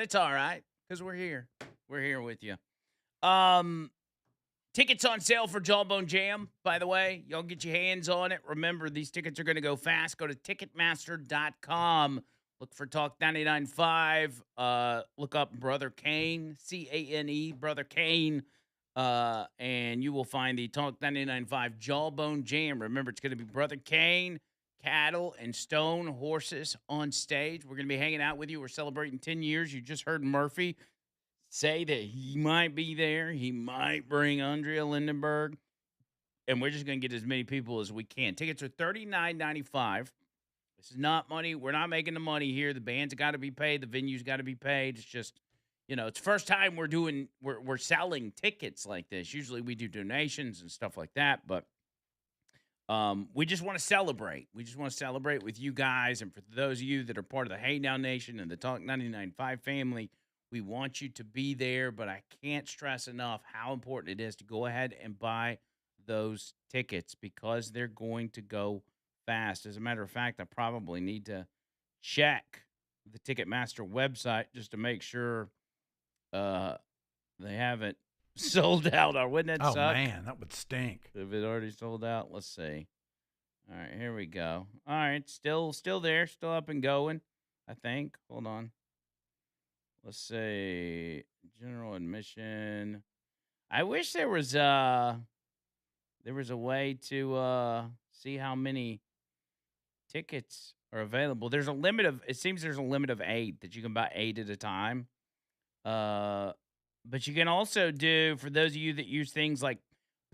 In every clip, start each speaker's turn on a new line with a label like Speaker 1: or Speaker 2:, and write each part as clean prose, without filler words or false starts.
Speaker 1: it's all right because we're here. We're here with you. Um, Tickets on sale for Jawbone Jam, by the way. Y'all get your hands on it. Remember, these tickets are going to go fast. Go to Ticketmaster.com. Look for Talk 99.5. Look up Brother Kane, Cane, Brother Kane, and you will find the Talk 99.5 Jawbone Jam. Remember, it's going to be Brother Kane, cattle, and stone horses on stage. We're going to be hanging out with you. We're celebrating 10 years. You just heard Murphy say that he might be there. He might bring Andrea Lindenberg. And we're just going to get as many people as we can. Tickets are $39.95. This is not money. We're not making the money here. The band's got to be paid. The venue's got to be paid. It's just, it's the first time we're selling tickets like this. Usually we do donations and stuff like that, but we just want to celebrate. We just want to celebrate with you guys. And for those of you that are part of the Hey Now Nation and the Talk 99.5 family, we want you to be there, but I can't stress enough how important it is to go ahead and buy those tickets because they're going to go fast. As a matter of fact, I probably need to check the Ticketmaster website just to make sure they haven't sold out. Or wouldn't that suck?
Speaker 2: Oh, man, that would stink.
Speaker 1: If it already sold out, let's see. All right, here we go. All right, still there, still up and going, I think. Hold on. Let's say general admission. I wish there was a way to see how many tickets are available. It seems there's a limit of 8 that you can buy 8 at a time. But you can also do, for those of you that use things like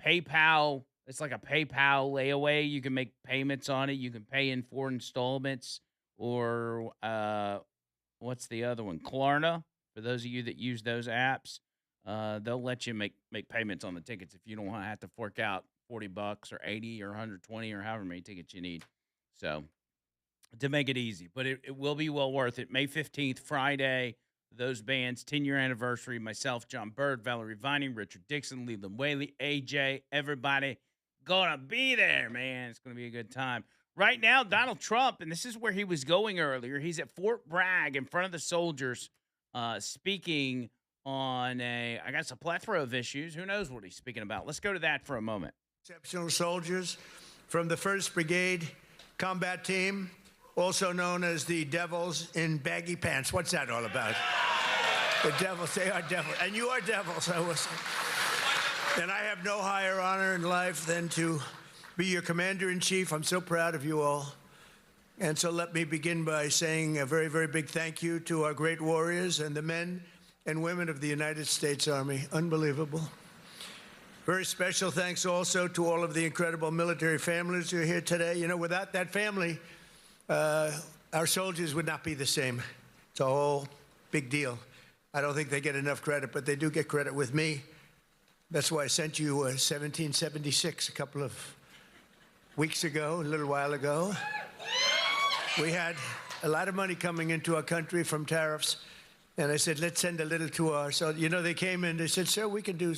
Speaker 1: PayPal, it's like a PayPal layaway. You can make payments on it. You can pay in 4 installments, or what's the other one? Klarna. For those of you that use those apps, they'll let you make payments on the tickets if you don't want to have to fork out $40 or $80 or $120 or however many tickets you need. So to make it easy, but it will be well worth it. May 15th, Friday, those bands, 10-year anniversary, myself, John Bird, Valerie Vining, Richard Dixon, Leland Whaley, AJ, everybody gonna be there, man. It's gonna be a good time. Right now, Donald Trump, and this is where he was going earlier, he's at Fort Bragg in front of the soldiers, speaking on a plethora of issues. Who knows what he's speaking about? Let's go to that for a moment.
Speaker 3: Exceptional soldiers from the 1st Brigade Combat Team, also known as the Devils in Baggy Pants. What's that all about? The Devils, they are devils. And you are devils, I will say. And I have no higher honor in life than to be your commander-in-chief. I'm so proud of you all. And so let me begin by saying a very, very big thank you to our great warriors and the men and women of the United States Army. Unbelievable. Very special thanks also to all of the incredible military families who are here today. Without that family, our soldiers would not be the same. It's a whole big deal. I don't think they get enough credit, but they do get credit with me. That's why I sent you 1776 a couple of weeks ago, a little while ago. We had a lot of money coming into our country from tariffs, and I said, let's send a little to our. So, they came in, they said, sir, we can do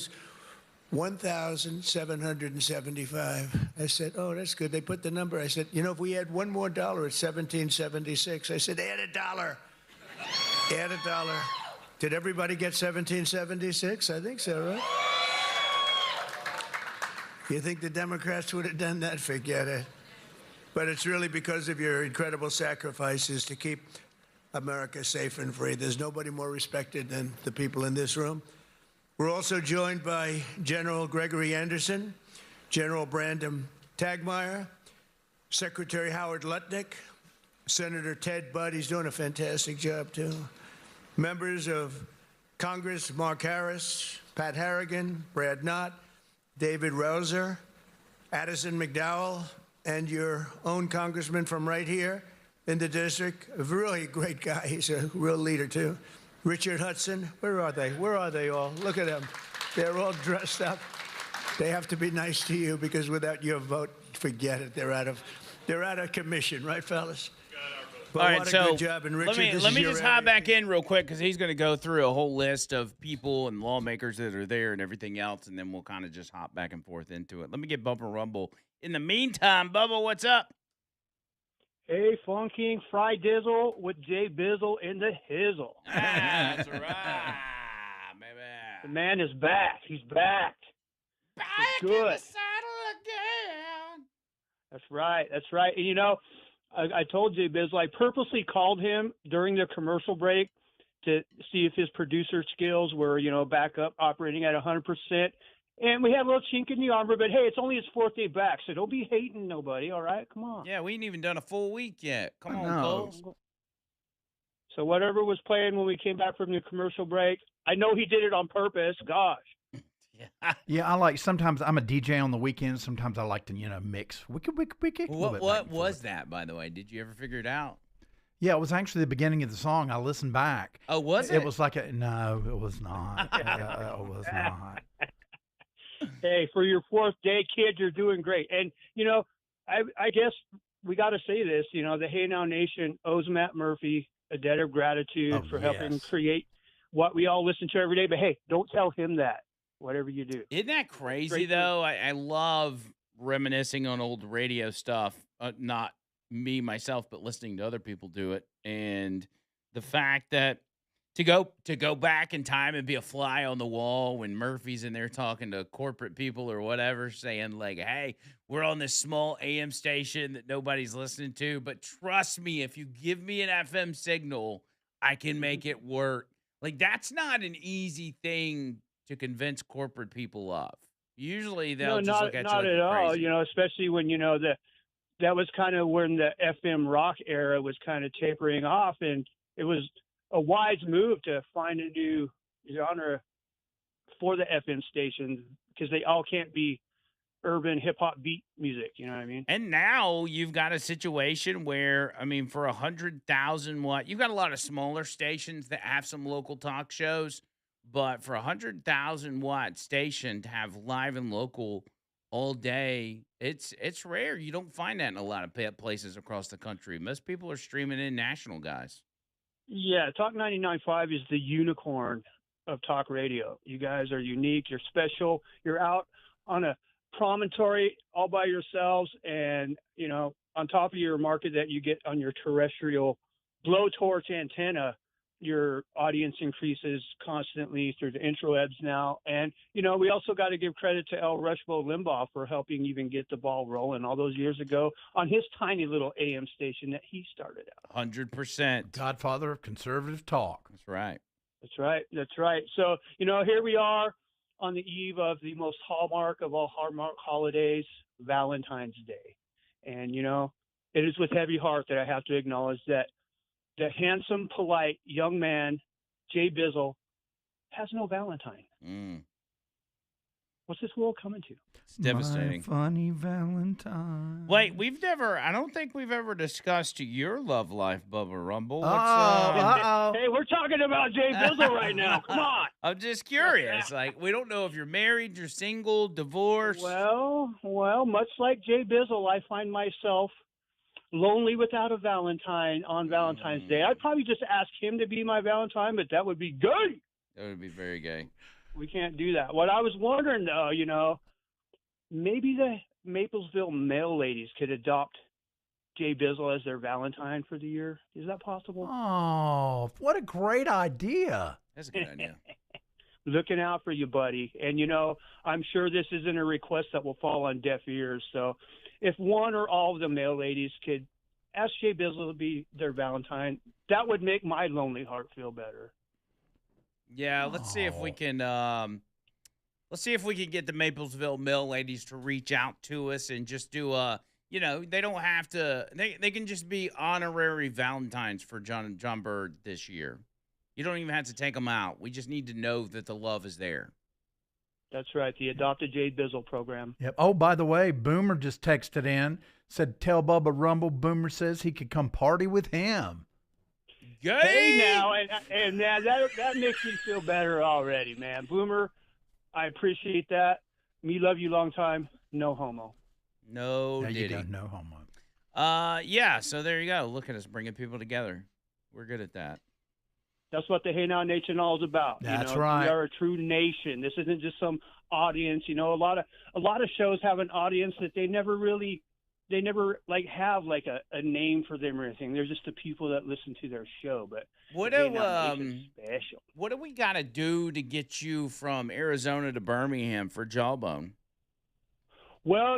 Speaker 3: 1,775. I said, oh, that's good. They put the number. I said, if we add one more dollar, it's 1776. I said, add $1. Add $1. Did everybody get 1776? I think so, right? You think the Democrats would have done that? Forget it. But it's really because of your incredible sacrifices to keep America safe and free. There's nobody more respected than the people in this room. We're also joined by General Gregory Anderson, General Brandon Tagmeyer, Secretary Howard Lutnick, Senator Ted Budd. He's doing a fantastic job, too. Members of Congress, Mark Harris, Pat Harrigan, Brad Knott, David Rouser, Addison McDowell, and your own congressman from right here in the district, a really great guy. He's a real leader, too. Richard Hudson, where are they? Where are they all? Look at them. They're all dressed up. They have to be nice to you because without your vote, forget it. They're out of commission, right, fellas? But
Speaker 1: all right,
Speaker 3: what a
Speaker 1: so
Speaker 3: good job. And Richard,
Speaker 1: let me just hop back in real quick because he's going to go through a whole list of people and lawmakers that are there and everything else, and then we'll kind of just hop back and forth into it. Let me get Bubba Rumble. In the meantime, Bubba, what's up?
Speaker 2: Hey, Funking Fry Dizzle with Jay Bizzle in the hizzle.
Speaker 1: That's right,
Speaker 2: The
Speaker 1: baby.
Speaker 2: man is back. He's back.
Speaker 1: Back
Speaker 2: For
Speaker 1: in the
Speaker 2: good.
Speaker 1: saddle again.
Speaker 2: That's right. That's right. And, I told Jay Bizzle, I purposely called him during the commercial break to see if his producer skills were, back up operating at 100%. And we had a little chink in the armor, but hey, it's only his 4th day back, so don't be hating nobody, all right? Come on.
Speaker 1: Yeah, we ain't even done a full week yet. Come on,
Speaker 4: No.
Speaker 1: Cole.
Speaker 2: So whatever was playing when we came back from the commercial break, I know he did it on purpose. Gosh.
Speaker 1: Yeah.
Speaker 4: Yeah, I like, sometimes I'm a DJ on the weekends. Sometimes I like to, mix. Wiki.
Speaker 1: What was that, by the way? Did you ever figure it out?
Speaker 4: Yeah, it was actually the beginning of the song. I listened back.
Speaker 1: Oh, was it?
Speaker 4: It was like no, it was not. It was not.
Speaker 2: Hey, for your 4th day, kid, you're doing great. And, I guess we got to say this, the Hey Now Nation owes Matt Murphy a debt of gratitude for helping create what we all listen to every day. But, hey, don't tell him that, whatever you do.
Speaker 1: Isn't that crazy, though? I love reminiscing on old radio stuff. Not me, myself, but listening to other people do it. And the fact that to go back in time and be a fly on the wall when Murphy's in there talking to corporate people or whatever, saying like, hey, we're on this small AM station that nobody's listening to, but trust me, if you give me an FM signal, I can make it work. Like, that's not an easy thing to convince corporate people of. Usually they'll just look at you like
Speaker 2: at all,
Speaker 1: crazy.
Speaker 2: especially when, that was kind of when the FM rock era was kind of tapering off, and it was a wise move to find a new genre for the FM stations because they all can't be urban hip hop beat music. You know what I mean?
Speaker 1: And now you've got a situation where, I mean, for 100,000 watt, you've got a lot of smaller stations that have some local talk shows, but for 100,000 watt station to have live and local all day, it's rare. You don't find that in a lot of places across the country. Most people are streaming in national guys.
Speaker 2: Yeah, Talk 99.5 is the unicorn of talk radio. You guys are unique. You're special. You're out on a promontory all by yourselves, and on top of your market that you get on your terrestrial blowtorch antenna, your audience increases constantly through the intro ebbs now. And we also got to give credit to L. Rushbo Limbaugh for helping even get the ball rolling all those years ago on his tiny little AM station that he started out.
Speaker 1: 100%.
Speaker 4: Godfather of conservative talk.
Speaker 1: That's right.
Speaker 2: That's right. So here we are on the eve of the most hallmark of all hallmark holidays, Valentine's Day. And, it is with heavy heart that I have to acknowledge that the handsome, polite young man, Jay Bizzle, has no Valentine. What's this world coming to?
Speaker 1: It's devastating.
Speaker 4: My funny Valentine.
Speaker 1: Wait, I don't think we've ever discussed your love life, Bubba Rumble. What's,
Speaker 2: Hey, we're talking about Jay Bizzle right now. Come on.
Speaker 1: I'm just curious. Like, we don't know if you're married, you're single, divorced.
Speaker 2: Well, much like Jay Bizzle, I find myself lonely without a Valentine on Valentine's Day. I'd probably just ask him to be my Valentine, but that would be gay.
Speaker 1: That would be very gay.
Speaker 2: We can't do that. What I was wondering, though, maybe the Maplesville mail ladies could adopt Jay Bizzle as their Valentine for the year. Is that possible?
Speaker 4: Oh, what a great idea.
Speaker 1: That's a good idea.
Speaker 2: Looking out for you, buddy. And, I'm sure this isn't a request that will fall on deaf ears. So if one or all of the mail ladies could ask Jay Bizzle to be their Valentine, that would make my lonely heart feel better.
Speaker 1: Yeah, let's see if we can get the Maplesville Mill ladies to reach out to us and just do they don't have to they can just be honorary Valentines for John Bird this year. You don't even have to take them out. We just need to know that the love is there.
Speaker 2: That's right, the Adopted Jay Bizzle program.
Speaker 4: Yep. Oh, by the way, Boomer just texted in, said, tell Bubba Rumble Boomer says he could come party with him.
Speaker 1: Gay!
Speaker 2: Hey, now, and that makes me feel better already, man. Boomer, I appreciate that. Me love you long time. No homo.
Speaker 1: No
Speaker 4: There you
Speaker 1: diddy.
Speaker 4: go, no homo.
Speaker 1: Yeah, so there you go. Look at us bringing people together. We're good at that.
Speaker 2: That's what the Hey Now Nation all is about.
Speaker 4: That's right.
Speaker 2: We are a true nation. This isn't just some audience. A lot of shows have an audience that they never really they never like have like a name for them or anything. They're just the people that listen to their show. But
Speaker 1: What
Speaker 2: again,
Speaker 1: do
Speaker 2: that makes it special.
Speaker 1: what do we got to do to get you from Arizona to Birmingham for Jawbone?
Speaker 2: Well,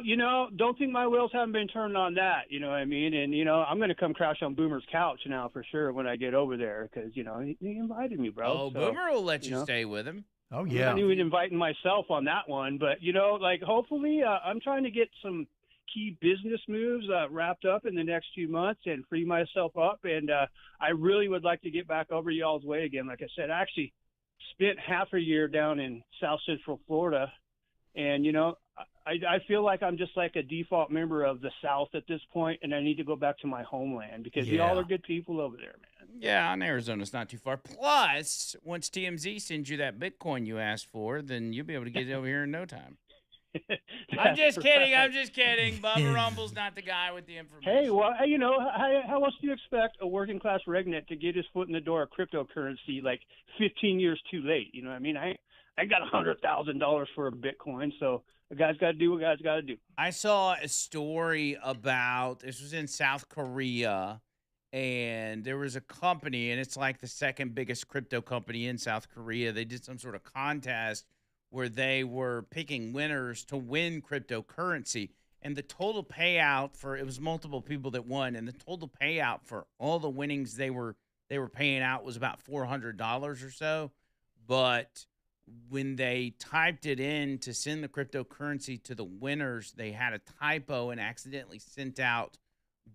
Speaker 2: don't think my wheels haven't been turned on that. You know what I mean? And I'm going to come crash on Boomer's couch now for sure when I get over there because he invited me, bro.
Speaker 1: Oh,
Speaker 2: So,
Speaker 1: Boomer will let you stay with him.
Speaker 4: Oh,
Speaker 2: I'm
Speaker 4: yeah.
Speaker 2: not even inviting myself on that one, but like hopefully, I'm trying to get some key business moves wrapped up in the next few months and free myself up. And I really would like to get back over y'all's way again. Like I said, I actually spent half a year down in South Central Florida, and I feel like I'm just like a default member of the South at this point, and I need to go back to my homeland because y'all are good people over there, man.
Speaker 1: Yeah, and Arizona's not too far. Plus, once TMZ sends you that Bitcoin you asked for, then you'll be able to get it over here in no time. I'm just kidding.
Speaker 2: Right.
Speaker 1: I'm just kidding. Bubba Rumble's not the guy with the information.
Speaker 2: Hey, well, how else do you expect a working class regnet to get his foot in the door of cryptocurrency like 15 years too late? You know what I mean? I got $100,000 for a Bitcoin, so a guy's got to do what guy's got to do.
Speaker 1: I saw a story about this was in South Korea, and there was a company, and it's like the second biggest crypto company in South Korea. They did some sort of contest where they were picking winners to win cryptocurrency, and the total payout for it was multiple people that won, and the total payout for all the winnings they were paying out was about $400 or so, but when they typed it in to send the cryptocurrency to the winners, they had a typo and accidentally sent out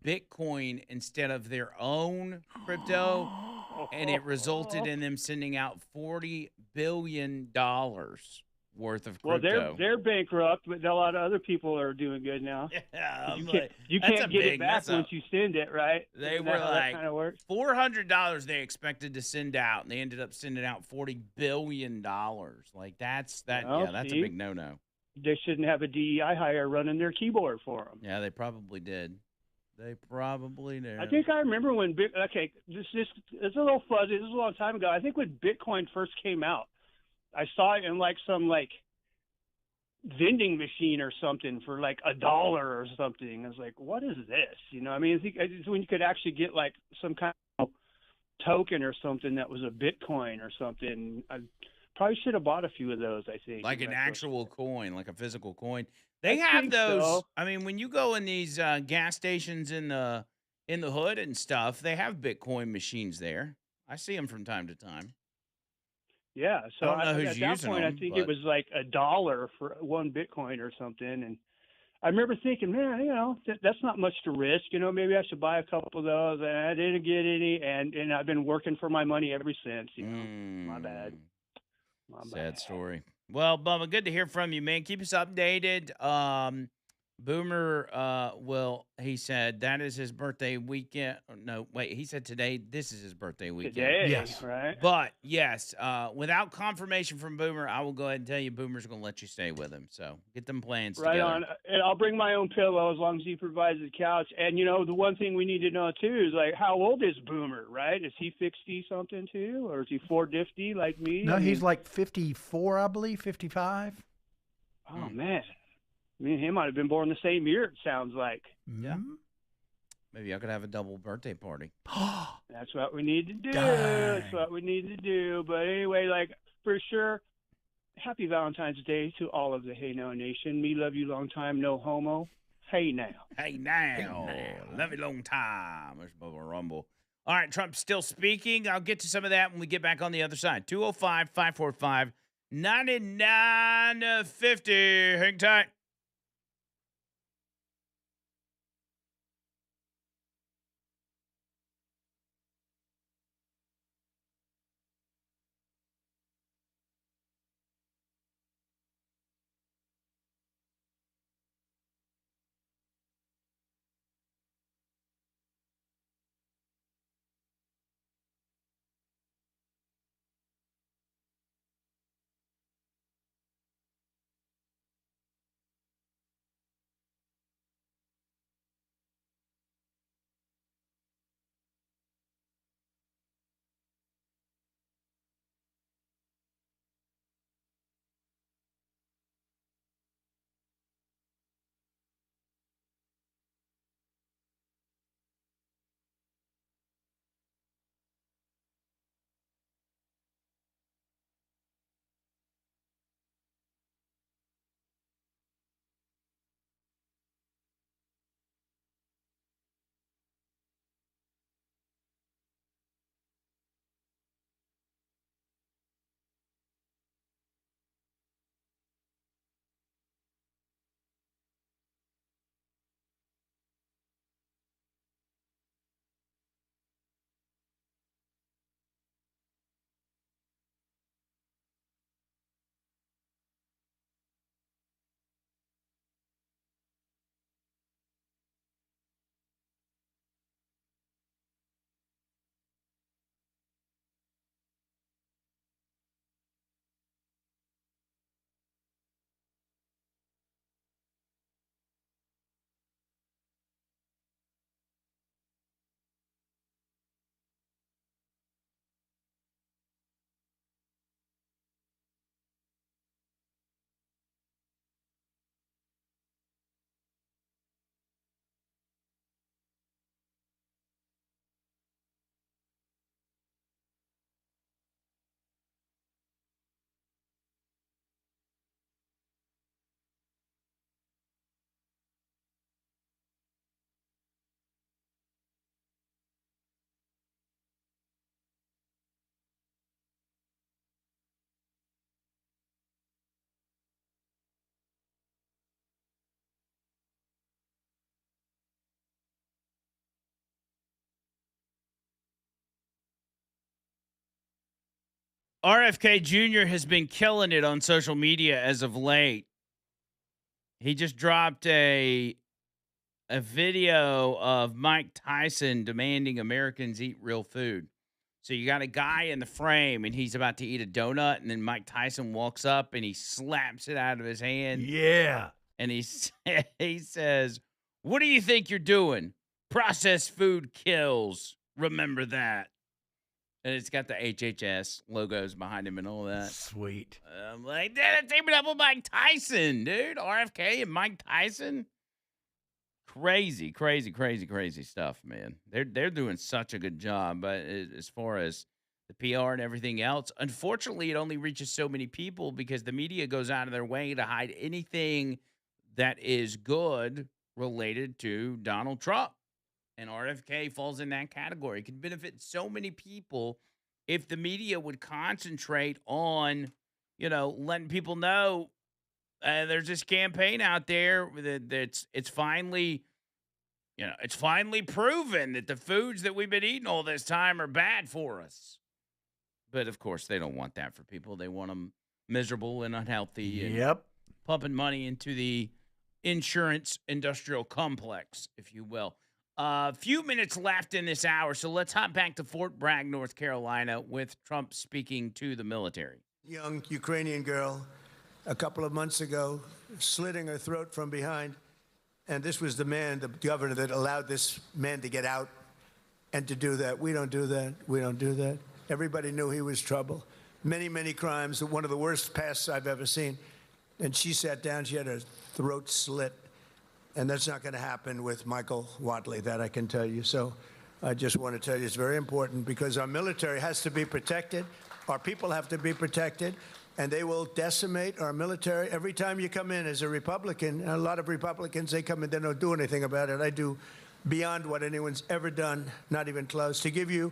Speaker 1: Bitcoin instead of their own crypto, and it resulted in them sending out $40 billion worth of
Speaker 2: Well,
Speaker 1: crypto.
Speaker 2: they're bankrupt, but a lot of other people are doing good now.
Speaker 1: Yeah,
Speaker 2: you can't get it back once you send it, right?
Speaker 1: They
Speaker 2: Isn't
Speaker 1: were
Speaker 2: that how that
Speaker 1: like
Speaker 2: kind of works?
Speaker 1: $400 they expected to send out, and they ended up sending out $40 billion. Like that's
Speaker 2: Well,
Speaker 1: a
Speaker 2: see?
Speaker 1: big no-no.
Speaker 2: They shouldn't have a DEI hire running their keyboard for them.
Speaker 1: Yeah, they probably did. They probably did.
Speaker 2: I think I remember when this it's a little fuzzy. This is a long time ago. I think when Bitcoin first came out, I saw it in like some like vending machine or something for like $1 or something. I was like, what is this? I mean, I think it's when you could actually get like some kind of token or something that was a Bitcoin or something. I probably should have bought a few of those, I think.
Speaker 1: Like an actual coin, like a physical coin. They
Speaker 2: I
Speaker 1: have
Speaker 2: think
Speaker 1: those.
Speaker 2: so.
Speaker 1: I mean, when you go in these gas stations in the hood and stuff, they have Bitcoin machines there. I see them from time to time.
Speaker 2: Yeah, so
Speaker 1: I don't know who's
Speaker 2: at that
Speaker 1: using
Speaker 2: point,
Speaker 1: them,
Speaker 2: I think
Speaker 1: but
Speaker 2: it was like $1 for one Bitcoin or something, and I remember thinking, man, that's not much to risk. Maybe I should buy a couple of those, and I didn't get any, and I've been working for my money ever since. My bad.
Speaker 1: Sad story. Well, Bubba, good to hear from you, man. Keep us updated. Boomer, he said that is his birthday weekend. No, wait, he said today, this is his birthday weekend.
Speaker 2: Today,
Speaker 4: Yes.
Speaker 2: right?
Speaker 1: But, yes, without confirmation from Boomer, I will go ahead and tell you Boomer's going to let you stay with him. So get them plans
Speaker 2: Right
Speaker 1: together.
Speaker 2: on. And I'll bring my own pillow as long as he provides the couch. And, the one thing we need to know, too, is, like, how old is Boomer, right? Is he 60 something, too? Or is he 450 like me?
Speaker 4: No, he's like 54, I believe, 55.
Speaker 2: Oh, man. Me and him might have been born the same year, it sounds like.
Speaker 1: Yeah. Maybe I could have a double birthday party.
Speaker 2: That's what we need to do.
Speaker 4: Dang.
Speaker 2: That's what we need to do. But anyway, like, for sure, happy Valentine's Day to all of the Hey Now Nation. Me love you long time, no homo. Hey now.
Speaker 1: Hey now. Love you long time. There's Bubba Rumble. All right, Trump's still speaking. I'll get to some of that when we get back on the other side. 205-545-9950. Hang tight. RFK Jr. has been killing it on social media as of late. He just dropped a video of Mike Tyson demanding Americans eat real food. So you got a guy in the frame and he's about to eat a donut, and then Mike Tyson walks up and he slaps it out of his hand.
Speaker 4: Yeah.
Speaker 1: And he says, "What do you think you're doing? Processed food kills. Remember that." And it's got the HHS logos behind him and all that.
Speaker 4: Sweet.
Speaker 1: I'm like, take it up with Mike Tyson, dude. RFK and Mike Tyson. Crazy stuff, man. They're doing such a good job. But as far as the PR and everything else, unfortunately, it only reaches so many people because the media goes out of their way to hide anything that is good related to Donald Trump. And RFK falls in that category. It could benefit so many people if the media would concentrate on, letting people know there's this campaign out there that's it's finally proven that the foods that we've been eating all this time are bad for us. But of course, they don't want that for people. They want them miserable and unhealthy. And pumping money into the insurance industrial complex, if you will. A few minutes left in this hour, so let's hop back to Fort Bragg, North Carolina, with Trump speaking to the military.
Speaker 3: Young Ukrainian girl, a couple of months ago, slitting her throat from behind. And this was the man, the governor, that allowed this man to get out and to do that. We don't do that. We don't do that. Everybody knew he was trouble. Many, many crimes. One of the worst pasts I've ever seen. And she sat down. She had her throat slit. And that's not going to happen with Michael Watley, that I can tell you. So I just want to tell you it's very important because our military has to be protected. Our people have to be protected. And they will decimate our military. Every time you come in as a Republican, a lot of Republicans, they come in, they don't do anything about it. I do beyond what anyone's ever done, not even close. To give you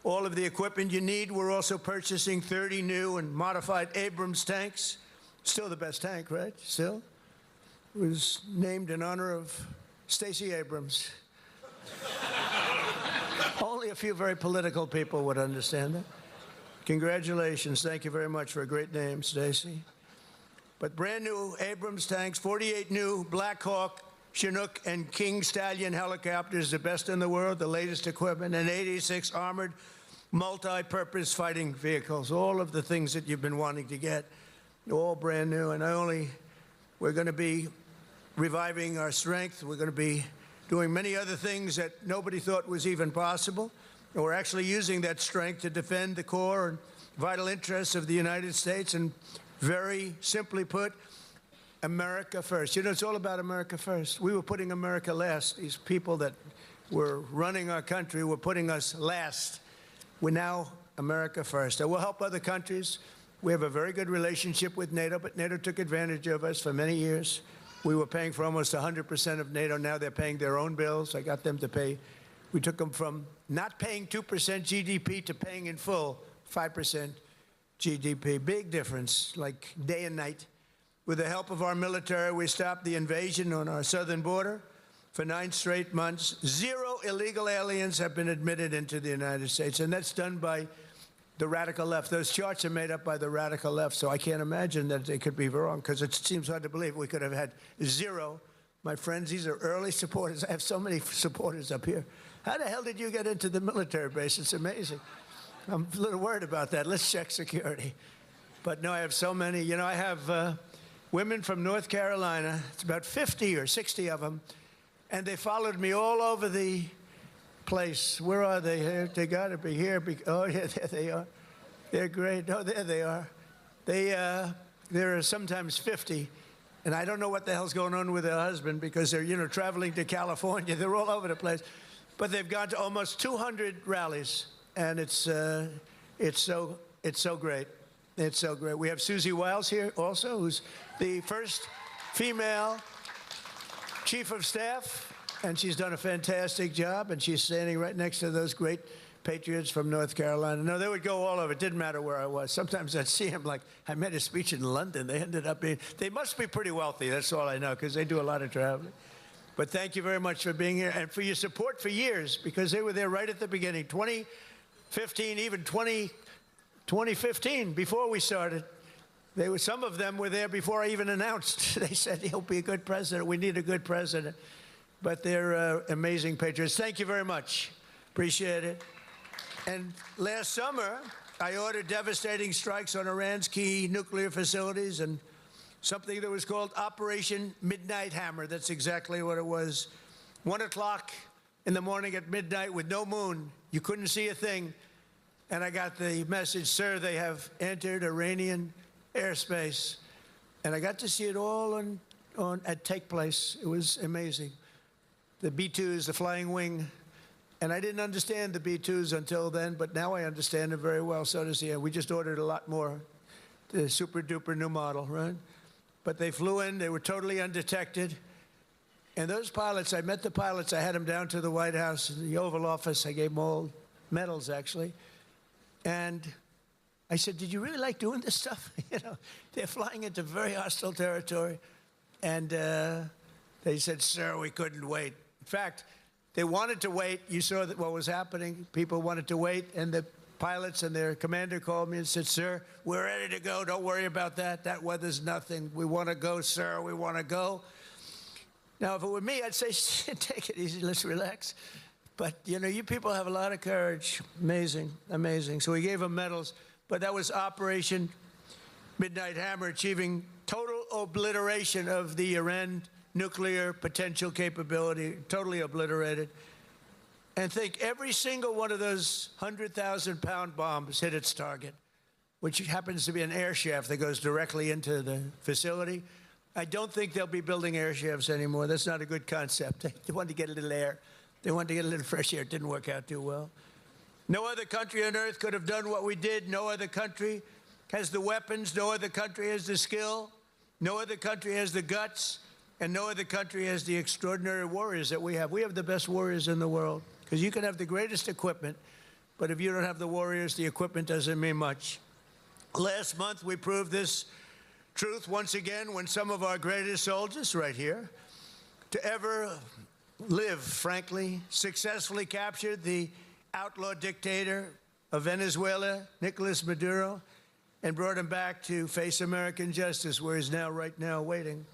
Speaker 3: all of the equipment you need, we're also purchasing 30 new and modified Abrams tanks. Still the best tank, right? Still? It was named in honor of Stacey Abrams. Only a few very political people would understand that. Congratulations. Thank you very much for a great name, Stacey. But brand new Abrams tanks, 48 new Black Hawk, Chinook, and King Stallion helicopters, the best in the world, the latest equipment, and 86 armored multi-purpose fighting vehicles, all of the things that you've been wanting to get, all brand new. And we're going to be reviving our strength. We're going to be doing many other things that nobody thought was even possible. And we're actually using that strength to defend the core and vital interests of the United States. And very simply put, America first. It's all about America first. We were putting America last. These people that were running our country were putting us last. We're now America first. And we'll help other countries. We have a very good relationship with NATO, but NATO took advantage of us for many years. We were paying for almost 100% of NATO. Now they're paying their own bills. I got them to pay. We took them from not paying 2% GDP to paying in full 5% GDP. Big difference, like day and night. With the help of our military, we stopped the invasion on our southern border for 9 straight months. 0 illegal aliens have been admitted into the United States, and that's done by the radical left. Those charts are made up by the radical left, so I can't imagine that they could be wrong, because it seems hard to believe we could have had 0. My friends, these are early supporters. I have so many supporters up here. How the hell did you get into the military base? It's amazing. I'm a little worried about that. Let's check security. But no, I have so many. I have women from North Carolina. It's about 50 or 60 of them. And they followed me all over the place. Where are they? Here? They got to be here. Oh, yeah, there they are. They're great. Oh, there they are. There are sometimes 50. And I don't know what the hell's going on with their husband, because they're, traveling to California. They're all over the place. But they've gone to almost 200 rallies. And it's so great. It's so great. We have Susie Wiles here also, who's the first female chief of staff, and she's done a fantastic job, and she's standing right next to those great patriots from North Carolina. No, they would go all over. It didn't matter where I was. Sometimes I'd see them, like, I made a speech in London. They ended up they must be pretty wealthy. That's all I know, because they do a lot of traveling. But thank you very much for being here and for your support for years, because they were there right at the beginning. 2015, even 20 2015, before we started. Some of them were there before I even announced. They said, he'll be a good president. We need a good president. But they're amazing patriots. Thank you very much. Appreciate it. And last summer, I ordered devastating strikes on Iran's key nuclear facilities and something that was called Operation Midnight Hammer. That's exactly what it was. 1 o'clock in the morning at midnight with no moon. You couldn't see a thing. And I got the message, sir, they have entered Iranian airspace. And I got to see it all take place. It was amazing. The B-2s, the flying wing. And I didn't understand the B-2s until then, but now I understand them very well. So does he. We just ordered a lot more. The super-duper new model, right? But they flew in. They were totally undetected. And those pilots, I met the pilots. I had them down to the White House, the Oval Office. I gave them all medals, actually. And I said, did you really like doing this stuff? You know, they're flying into very hostile territory. And they said, sir, we couldn't wait. In fact, they wanted to wait. You saw what was happening. People wanted to wait. And the pilots and their commander called me and said, sir, we're ready to go. Don't worry about that. That weather's nothing. We want to go, sir. We want to go. Now, if it were me, I'd say, take it easy. Let's relax. But, you know, you people have a lot of courage. Amazing, amazing. So we gave them medals. But that was Operation Midnight Hammer, achieving total obliteration of the Iran nuclear potential capability, totally obliterated. And think every single one of those 100,000-pound bombs hit its target, which happens to be an air shaft that goes directly into the facility. I don't think they'll be building air shafts anymore. That's not a good concept. They wanted to get a little air. They wanted to get a little fresh air. It didn't work out too well. No other country on earth could have done what we did. No other country has the weapons. No other country has the skill. No other country has the guts. And no other country has the extraordinary warriors that we have. We have the best warriors in the world. Because you can have the greatest equipment, but if you don't have the warriors, the equipment doesn't mean much. Last month, we proved this truth once again when some of our greatest soldiers, right here, to ever live, frankly, successfully captured the outlaw dictator of Venezuela, Nicolas Maduro, and brought him back to face American justice, where he's now, right now, waiting.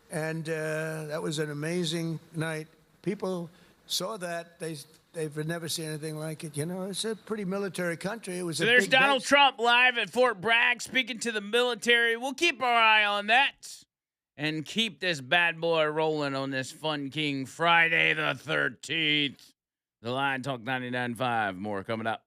Speaker 3: And that was an amazing night. People saw that. They've never seen anything like it. You know, it's a pretty military country. It was
Speaker 1: So there's Donald Trump live at Fort Bragg speaking to the military. We'll keep our eye on that and keep this bad boy rolling on this Fun King Friday the 13th. The Line Talk 99.5. More coming up.